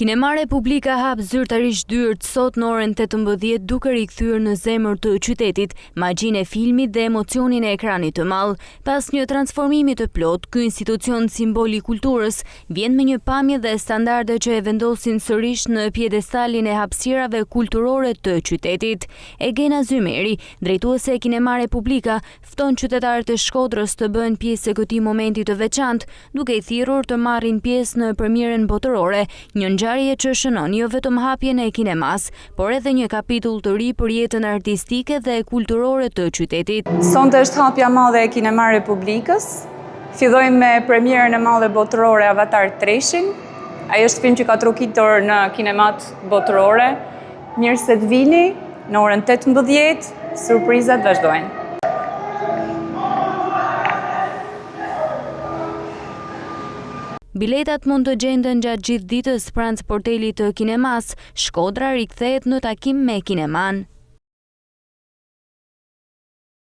Kinema Republika hap zyrtarisht dyert sot në orën 18 duke rikthyer në zemër të qytetit magjinë e filmit dhe emocionin e ekranit të madh. Pas një transformimi të plot, ky institucion simbol i kulturës vjen me një pamje dhe standarde që e vendosin sërish në piedestalin e hapësirave kulturore të qytetit. Egena Zymeri, drejtuese e Kinema Republika, fton qytetarët e Shkodrës të bëhen pjesë e këtij momenti të veçantë, duke i thirrur të marrin pjesë në premierën botërore, një ngjarje që shënon jo vetëm hapjen e kinemas, por edhe një kapitull të ri për jetën artistike dhe kulturore të qytetit. Sonte është hapja e madhe e Kinema Republikës. Fillojmë me premierën e madhe botërore Avatar 3-shin. Ai është film që ka trokitur në kinemat botërore. Mirë se të vini në orën 18, surprizat vazhdojnë. Biletat mund të gjenden gjatë gjithë ditës pranë sportelit të kinemas. Shkodra rikthehet në takim me kineman.